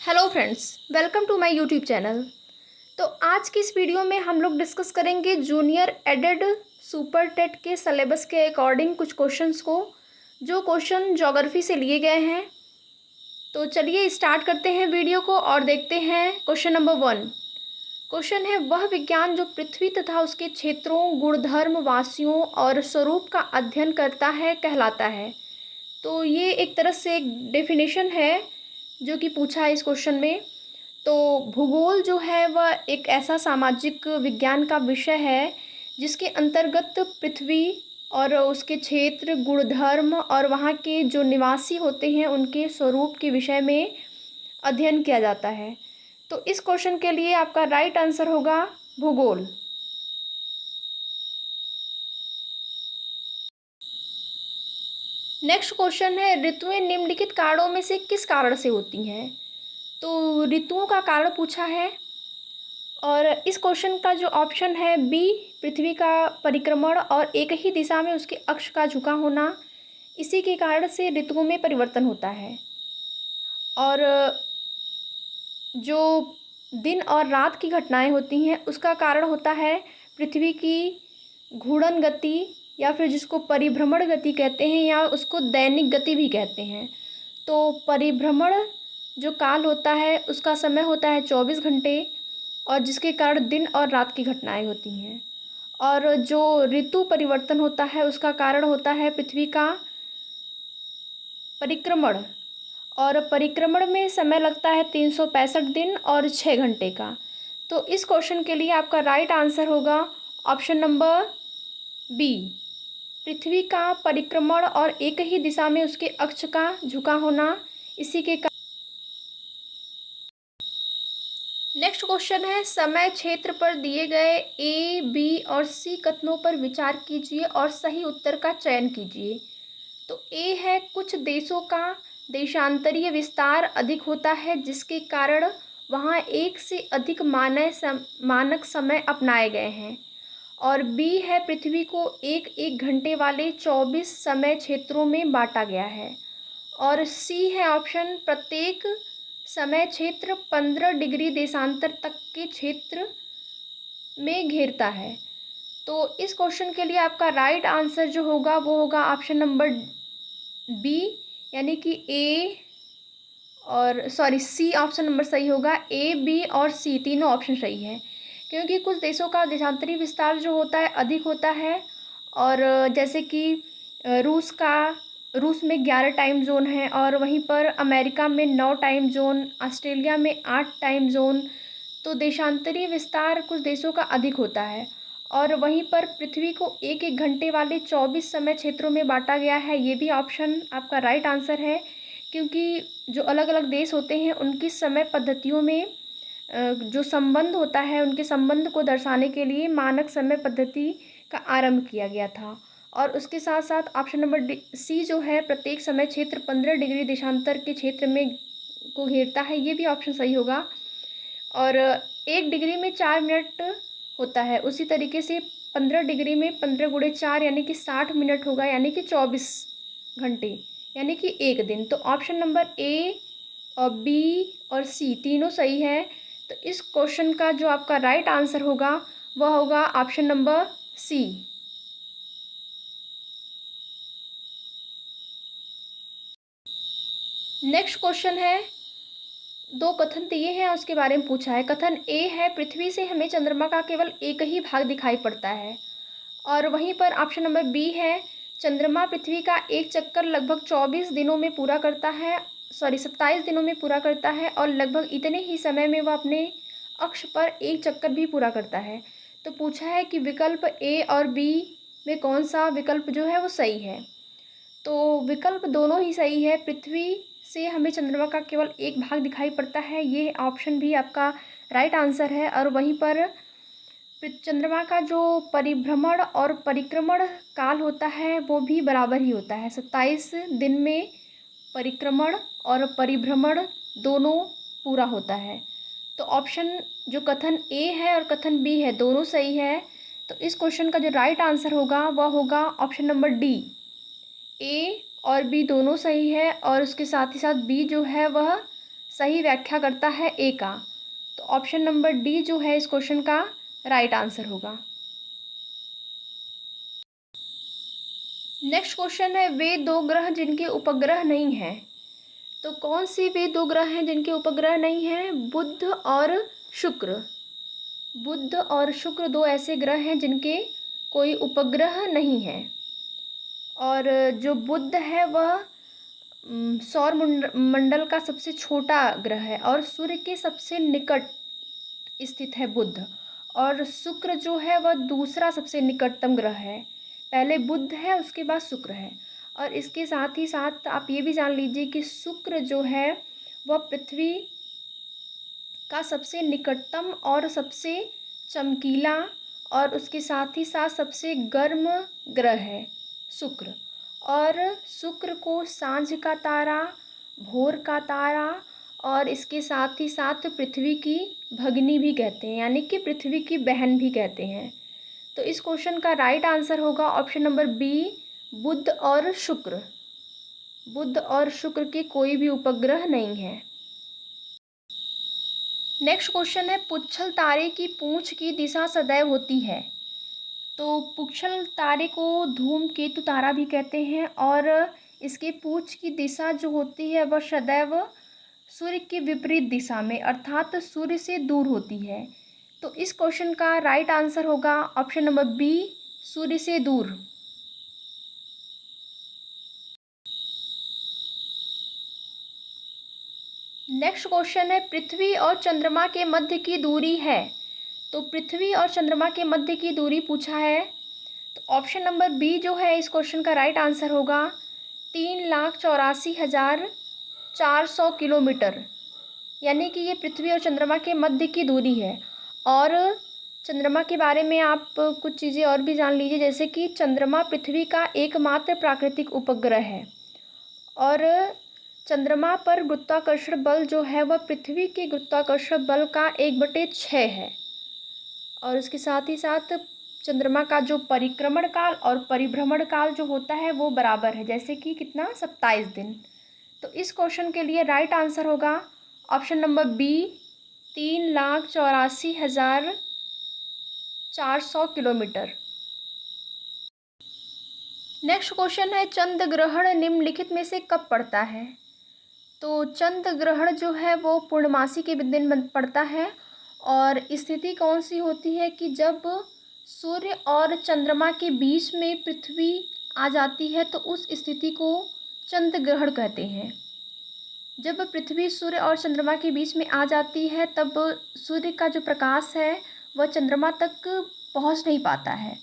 Hello friends, welcome to my YouTube channel. तो आज की इस वीडियो में हम लोग डिस्कस करेंगे जूनियर एडेड सुपर टेट के सिलेबस के अकॉर्डिंग कुछ क्वेश्चंस को, जो क्वेश्चन ज्योग्राफी से लिए गए हैं। तो चलिए स्टार्ट करते हैं वीडियो को और देखते हैं क्वेश्चन नंबर 1। क्वेश्चन है, वह विज्ञान जो पृथ्वी तथा उसके क्षेत्रों, गुणधर्म, वासियों और स्वरूप का अध्ययन करता है कहलाता है। तो ये एक तरह से एक डेफिनेशन है जो कि पूछा है इस क्वेश्चन में। तो भूगोल जो है वह एक ऐसा सामाजिक विज्ञान का विषय है जिसके अंतर्गत पृथ्वी और उसके क्षेत्र, गुणधर्म और वहाँ के जो निवासी होते हैं उनके स्वरूप के विषय में अध्ययन किया जाता है। तो इस क्वेश्चन के लिए आपका राइट आंसर होगा भूगोल। नेक्स्ट क्वेश्चन है, ऋतुएं निम्नलिखित कारणों में से किस कारण से होती हैं। तो ऋतुओं का कारण पूछा है और इस क्वेश्चन का जो ऑप्शन है बी, पृथ्वी का परिक्रमण और एक ही दिशा में उसके अक्ष का झुका होना, इसी के कारण से ऋतुओं में परिवर्तन होता है। और जो दिन और रात की घटनाएं होती हैं उसका कारण होता है पृथ्वी की घूर्णन गति, या फिर जिसको परिभ्रमण गति कहते हैं, या उसको दैनिक गति भी कहते हैं। तो परिभ्रमण जो काल होता है उसका समय होता है 24 घंटे, और जिसके कारण दिन और रात की घटनाएं होती हैं। और जो ऋतु परिवर्तन होता है उसका कारण होता है पृथ्वी का परिक्रमण, और परिक्रमण में समय लगता है 365 दिन और 6 घंटे का। तो इस क्वेश्चन के लिए आपका राइट आंसर होगा ऑप्शन नंबर बी, पृथ्वी का परिक्रमण और एक ही दिशा में उसके अक्ष का झुका होना, इसी के। नेक्स्ट क्वेश्चन है, समय क्षेत्र पर दिए गए ए, बी और सी कथनों पर विचार कीजिए और सही उत्तर का चयन कीजिए। तो ए है, कुछ देशों का देशांतरीय विस्तार अधिक होता है जिसके कारण वहाँ एक से अधिक मानक समय अपनाए गए हैं। और बी है, पृथ्वी को एक एक घंटे वाले 24 समय क्षेत्रों में बांटा गया है। और सी है ऑप्शन, प्रत्येक समय क्षेत्र 15 डिग्री देशांतर तक के क्षेत्र में घेरता है। तो इस क्वेश्चन के लिए आपका राइट आंसर जो होगा वो होगा ऑप्शन नंबर बी, यानी कि ए और सी ऑप्शन नंबर सही होगा। ए, बी और सी तीनों ऑप्शन सही है, क्योंकि कुछ देशों का देशांतरी विस्तार जो होता है अधिक होता है। और जैसे कि रूस में 11 टाइम जोन है, और वहीं पर अमेरिका में 9 टाइम जोन, ऑस्ट्रेलिया में 8 टाइम जोन। तो देशांतरी विस्तार कुछ देशों का अधिक होता है। और वहीं पर पृथ्वी को एक एक घंटे वाले 24 समय क्षेत्रों में बांटा गया है, ये भी ऑप्शन आपका राइट आंसर है। क्योंकि जो अलग अलग देश होते हैं उनकी समय पद्धतियों में जो संबंध होता है, उनके संबंध को दर्शाने के लिए मानक समय पद्धति का आरंभ किया गया था। और उसके साथ साथ ऑप्शन नंबर सी जो है, प्रत्येक समय क्षेत्र 15 डिग्री देशांतर के क्षेत्र में को घेरता है, ये भी ऑप्शन सही होगा। और 1 डिग्री में 4 मिनट होता है, उसी तरीके से 15 डिग्री में 15 गुणे 4 यानी कि 60 मिनट होगा, यानी कि 24 घंटे, यानी कि एक दिन। तो ऑप्शन नंबर ए और बी और सी तीनों सही है। तो इस क्वेश्चन का जो आपका राइट आंसर होगा वह होगा option number C. Next question है, दो कथन दिए हैं उसके बारे में पूछा है। कथन ए है, पृथ्वी से हमें चंद्रमा का केवल एक ही भाग दिखाई पड़ता है। और वहीं पर ऑप्शन नंबर बी है, चंद्रमा पृथ्वी का एक चक्कर लगभग 24 दिनों में पूरा करता है, 27 दिनों में पूरा करता है, और लगभग इतने ही समय में वह अपने अक्ष पर एक चक्कर भी पूरा करता है। तो पूछा है कि विकल्प ए और बी में कौन सा विकल्प जो है वो सही है। तो विकल्प दोनों ही सही है, पृथ्वी से हमें चंद्रमा का केवल एक भाग दिखाई पड़ता है, ये ऑप्शन भी आपका राइट आंसर है। और वहीं पर चंद्रमा का जो परिभ्रमण और परिक्रमण काल होता है वो भी बराबर ही होता है, 27 दिन में परिक्रमण और परिभ्रमण दोनों पूरा होता है। तो ऑप्शन जो कथन ए है और कथन बी है दोनों सही है। तो इस क्वेश्चन का जो राइट आंसर होगा वह होगा ऑप्शन नंबर डी, ए और बी दोनों सही है, और उसके साथ ही साथ बी जो है वह सही व्याख्या करता है ए का। तो ऑप्शन नंबर डी जो है इस क्वेश्चन का राइट आंसर होगा। नेक्स्ट क्वेश्चन है, वे दो ग्रह जिनके उपग्रह नहीं हैं। तो कौन सी वे दो ग्रह हैं जिनके उपग्रह नहीं हैं? बुध और शुक्र। बुध और शुक्र दो ऐसे ग्रह हैं जिनके कोई उपग्रह नहीं है। और जो बुध है वह सौर मंडल का सबसे छोटा ग्रह है और सूर्य के सबसे निकट स्थित है बुध। और शुक्र जो है वह दूसरा सबसे निकटतम ग्रह है। पहले बुध है, उसके बाद शुक्र है। और इसके साथ ही साथ आप ये भी जान लीजिए कि शुक्र जो है वह पृथ्वी का सबसे निकटतम और सबसे चमकीला और उसके साथ ही साथ सबसे गर्म ग्रह है शुक्र। और शुक्र को सांझ का तारा, भोर का तारा और इसके साथ ही साथ पृथ्वी की भगिनी भी कहते हैं, यानी कि पृथ्वी की बहन भी कहते हैं। तो इस क्वेश्चन का राइट आंसर होगा ऑप्शन नंबर बी, बुध और शुक्र। बुध और शुक्र के कोई भी उपग्रह नहीं है। नेक्स्ट क्वेश्चन है, पुच्छल तारे की पूंछ की दिशा सदैव होती है। तो पुच्छल तारे को धूमकेतु तारा भी कहते हैं और इसके पूंछ की दिशा जो होती है वह सदैव सूर्य के विपरीत दिशा में अर्थात सूर्य से दूर होती है। तो इस क्वेश्चन का राइट आंसर होगा ऑप्शन नंबर बी, सूर्य से दूर। नेक्स्ट क्वेश्चन है, पृथ्वी और चंद्रमा के मध्य की दूरी है। तो पृथ्वी और चंद्रमा के मध्य की दूरी पूछा है। तो ऑप्शन नंबर बी जो है इस क्वेश्चन का राइट आंसर होगा 3,84,400 किलोमीटर। यानी कि ये पृथ्वी और चंद्रमा के मध्य की दूरी है। और चंद्रमा के बारे में आप कुछ चीज़ें और भी जान लीजिए, जैसे कि चंद्रमा पृथ्वी का एकमात्र प्राकृतिक उपग्रह है और चंद्रमा पर गुरुत्वाकर्षण बल जो है वह पृथ्वी के गुरुत्वाकर्षण बल का 1/6 है। और इसके साथ ही साथ चंद्रमा का जो परिक्रमण काल और परिभ्रमण काल जो होता है वो बराबर है, जैसे कि कितना, 27 दिन। तो इस क्वेश्चन के लिए राइट आंसर होगा option number B, 3,84,400 kilometre. Next question है, चंद्र ग्रहण निम्नलिखित में से कब पड़ता है। तो चंद्र ग्रहण जो है वो पूर्णमासी के दिन पड़ता है और स्थिति कौन सी होती है कि जब सूर्य और चंद्रमा के बीच में पृथ्वी आ जाती है तो उस स्थिति को चंद्र ग्रहण कहते हैं। जब पृथ्वी सूर्य और चंद्रमा के बीच में आ जाती है तब सूर्य का जो प्रकाश है वह चंद्रमा तक पहुंच नहीं पाता है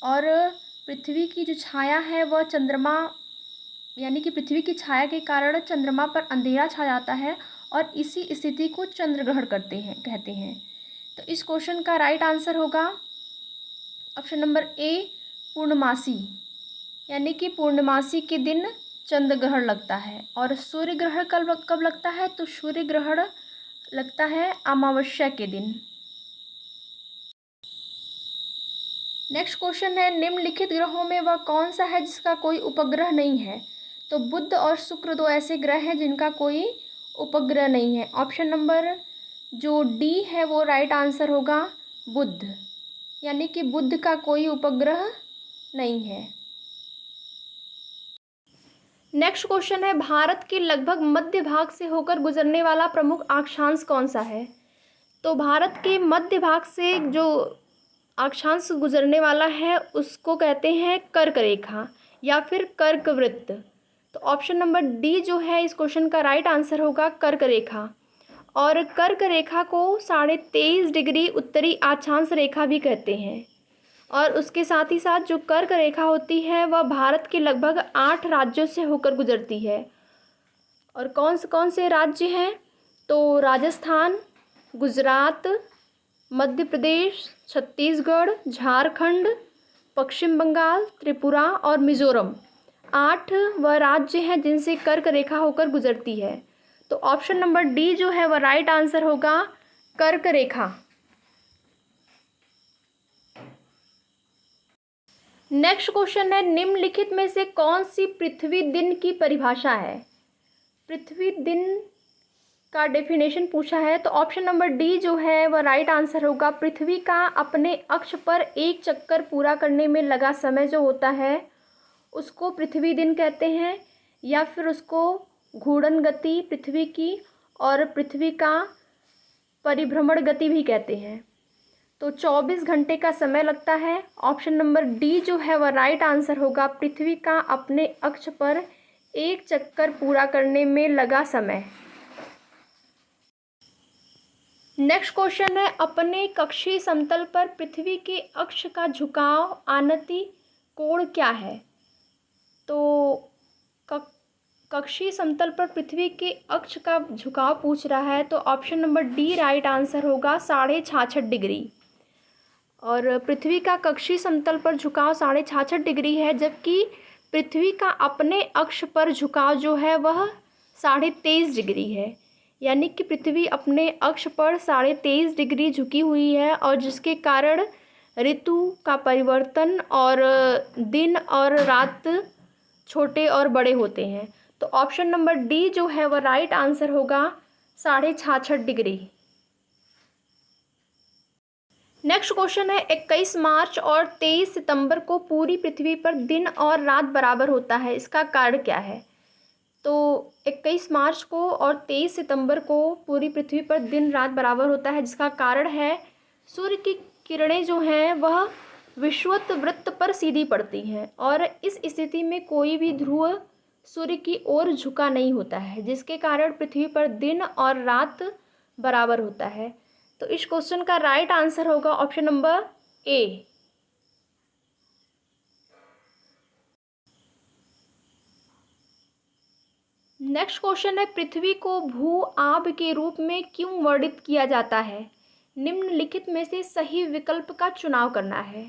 और पृथ्वी की जो छाया है वह चंद्रमा, यानी कि पृथ्वी की छाया के कारण चंद्रमा पर अंधेरा छा जाता है और इसी स्थिति को चंद्र ग्रहण कहते हैं। तो इस क्वेश्चन का राइट आंसर होगा ऑप्शन नंबर ए, पूर्णमासी। यानी कि पूर्णमासी के दिन चंद्र ग्रहण लगता है। और सूर्य ग्रहण कब लगता है? तो सूर्य ग्रहण लगता है अमावस्या के दिन। नेक्स्ट क्वेश्चन है, निम्नलिखित ग्रहों में वह कौन सा है जिसका कोई उपग्रह नहीं है। तो बुध और शुक्र दो ऐसे ग्रह हैं जिनका कोई उपग्रह नहीं है। ऑप्शन नंबर जो डी है वो राइट आंसर होगा, बुध। यानी कि बुध का कोई उपग्रह नहीं है। नेक्स्ट क्वेश्चन है, भारत के लगभग मध्य भाग से होकर गुजरने वाला प्रमुख अक्षांश कौन सा है। तो भारत के मध्य भाग से जो अक्षांश गुजरने वाला है उसको कहते हैं कर्क रेखा या फिर कर्क वृत्त। तो ऑप्शन नंबर डी जो है इस क्वेश्चन का राइट आंसर होगा, कर्क रेखा। और कर्क रेखा को 23.5 डिग्री उत्तरी अक्षांश रेखा भी कहते हैं। और उसके साथ ही साथ जो कर्क रेखा होती है वह भारत के लगभग 8 राज्यों से होकर गुजरती है। और कौन से राज्य हैं? तो राजस्थान, गुजरात, मध्य प्रदेश, छत्तीसगढ़, झारखंड, पश्चिम बंगाल, त्रिपुरा और मिज़ोरम। 8 वह राज्य हैं जिनसे कर्क रेखा होकर गुजरती है। तो ऑप्शन नंबर डी जो है वह राइट आंसर होगा, कर्क रेखा। नेक्स्ट क्वेश्चन है, निम्नलिखित में से कौन सी पृथ्वी दिन की परिभाषा है। पृथ्वी दिन का डेफिनेशन पूछा है, तो ऑप्शन नंबर डी जो है वह राइट आंसर होगा। पृथ्वी का अपने अक्ष पर एक चक्कर पूरा करने में लगा समय जो होता है उसको पृथ्वी दिन कहते हैं, या फिर उसको घूर्णन गति पृथ्वी की और पृथ्वी का परिभ्रमण गति भी कहते हैं। तो 24 घंटे का समय लगता है। ऑप्शन नंबर डी जो है वह राइट आंसर होगा। पृथ्वी का अपने अक्ष पर एक चक्कर पूरा करने में लगा समय। नेक्स्ट क्वेश्चन है, अपने कक्षीय समतल पर पृथ्वी के अक्ष का झुकाव आनति कोण क्या है? तो कक्षीय समतल पर पृथ्वी के अक्ष का झुकाव पूछ रहा है, तो option number D right answer होगा 66.5 डिग्री। और पृथ्वी का कक्षीय समतल पर झुकाव 66.5 डिग्री है, जबकि पृथ्वी का अपने अक्ष पर झुकाव जो है वह 23.5 डिग्री है। यानी कि पृथ्वी अपने अक्ष पर 23.5 डिग्री झुकी हुई है, और जिसके कारण ऋतु का परिवर्तन और दिन और रात छोटे और बड़े होते हैं। तो ऑप्शन नंबर डी जो है वह राइट आंसर होगा 66.5 डिग्री। नेक्स्ट क्वेश्चन है, 21 मार्च और 23 सितंबर को पूरी पृथ्वी पर दिन और रात बराबर होता है, इसका कारण क्या है? तो 21 मार्च को और 23 सितंबर को पूरी पृथ्वी पर दिन रात बराबर होता है, जिसका कारण है सूर्य की किरणें जो हैं वह विषुवत वृत्त पर सीधी पड़ती हैं, और इस स्थिति में कोई भी ध्रुव सूर्य की ओर झुका नहीं होता है, जिसके कारण पृथ्वी पर दिन और रात बराबर होता है। तो इस क्वेश्चन का राइट आंसर होगा option number A. Next question है, पृथ्वी को भू आब के रूप में क्यों वर्णित किया जाता है? निम्नलिखित में से सही विकल्प का चुनाव करना है।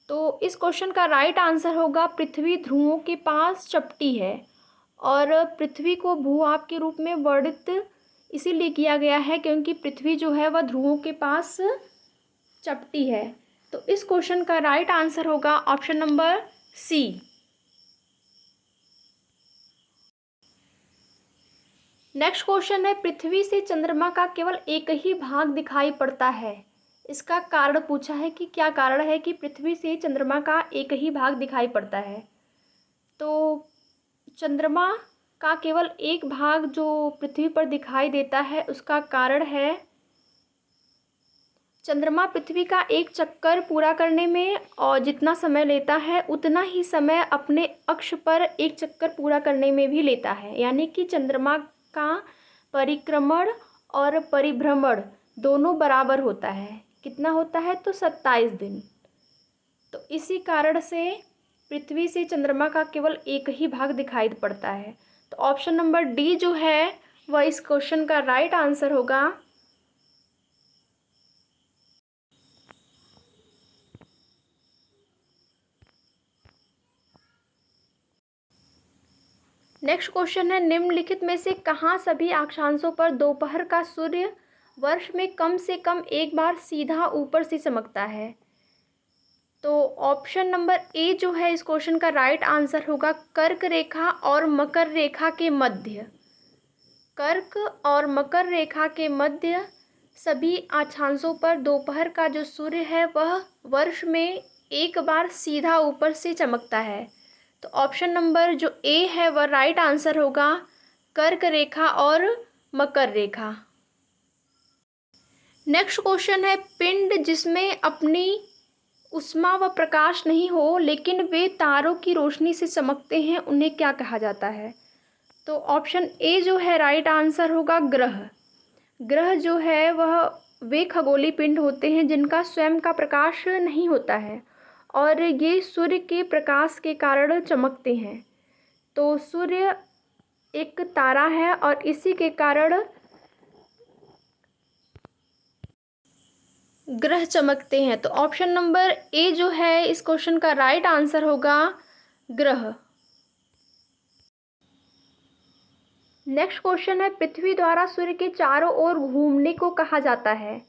तो इस क्वेश्चन का राइट आंसर होगा पृथ्वी ध्रुवों के पास चपटी है, और पृथ्वी को भू आब के रूप में वर्णित इसीलिए किया गया है क्योंकि पृथ्वी जो है वह ध्रुवों के पास चपटी है। तो इस क्वेश्चन का राइट आंसर होगा option number C. Next question है, पृथ्वी से चंद्रमा का केवल एक ही भाग दिखाई पड़ता है, इसका कारण पूछा है कि क्या कारण है कि पृथ्वी से चंद्रमा का एक ही भाग दिखाई पड़ता है। तो चंद्रमा का केवल एक भाग जो पृथ्वी पर दिखाई देता है उसका कारण है चंद्रमा पृथ्वी का एक चक्कर पूरा करने में और जितना समय लेता है उतना ही समय अपने अक्ष पर एक चक्कर पूरा करने में भी लेता है। यानी कि चंद्रमा का परिक्रमण और परिभ्रमण दोनों बराबर होता है। कितना होता है? तो 27 दिन। तो इसी कारण से पृथ्वी से चंद्रमा का केवल एक ही भाग दिखाई पड़ता है। तो ऑप्शन नंबर डी जो है वह इस क्वेश्चन का राइट आंसर होगा। नेक्स्ट क्वेश्चन है, निम्नलिखित में से कहाँ सभी अक्षांशों पर दोपहर का सूर्य वर्ष में कम से कम एक बार सीधा ऊपर से चमकता है? तो ऑप्शन नंबर ए जो है इस क्वेश्चन का राइट आंसर होगा कर्क रेखा और मकर रेखा के मध्य। कर्क और मकर रेखा के मध्य सभी अक्षांशों पर दोपहर का जो सूर्य है वह वर्ष में एक बार सीधा ऊपर से चमकता है। तो ऑप्शन नंबर जो ए है वह राइट आंसर होगा कर्क रेखा और मकर रेखा। नेक्स्ट क्वेश्चन है, पिंड जिसमें अपनी उष्मा व प्रकाश नहीं हो लेकिन वे तारों की रोशनी से चमकते हैं उन्हें क्या कहा जाता है? तो ऑप्शन ए जो है राइट आंसर होगा ग्रह। ग्रह जो है वह वे खगोलीय पिंड होते हैं जिनका स्वयं का प्रकाश नहीं होता है और ये सूर्य के प्रकाश के कारण चमकते हैं। तो सूर्य एक तारा है और इसी के कारण ग्रह चमकते हैं। तो ऑप्शन नंबर ए जो है इस क्वेश्चन का राइट आंसर होगा ग्रह। नेक्स्ट क्वेश्चन है, पृथ्वी द्वारा सूर्य के चारों ओर घूमने को कहा जाता है?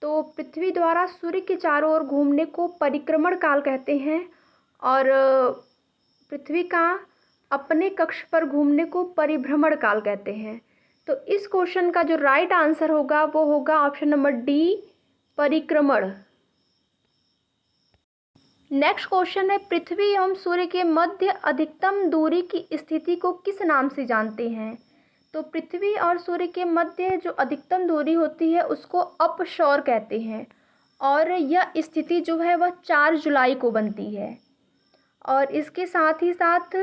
तो पृथ्वी द्वारा सूर्य के चारों ओर घूमने को परिक्रमण काल कहते हैं और पृथ्वी का अपने कक्ष पर घूमने को परिभ्रमण काल कहते हैं। तो इस क्वेश्चन का जो राइट आंसर होगा वो होगा ऑप्शन नंबर डी, परिक्रमण। नेक्स्ट क्वेश्चन है, पृथ्वी एवं सूर्य के मध्य अधिकतम दूरी की स्थिति को किस नाम से जानते हैं? तो पृथ्वी और सूर्य के मध्य जो अधिकतम दूरी होती है उसको अपशौर कहते हैं, और यह स्थिति जो है वह 4 जुलाई को बनती है। और इसके साथ ही साथ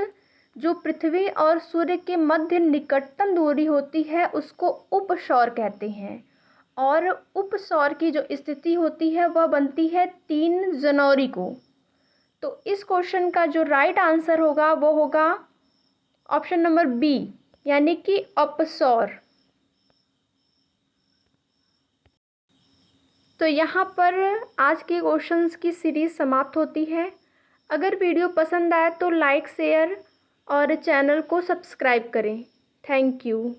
जो पृथ्वी और सूर्य के मध्य निकटतम दूरी होती है उसको उपसौर कहते हैं, और उपसौर की जो स्थिति होती है वह बनती है 3 जनवरी को। तो इस क्वेश्चन का जो राइट आंसर होगा वो होगा ऑप्शन नंबर बी, यानी कि अपसौर। तो यहाँ पर आज के क्वेश्चंस की सीरीज़ समाप्त होती है। अगर वीडियो पसंद आए तो लाइक, शेयर और चैनल को सब्सक्राइब करें। Thank you.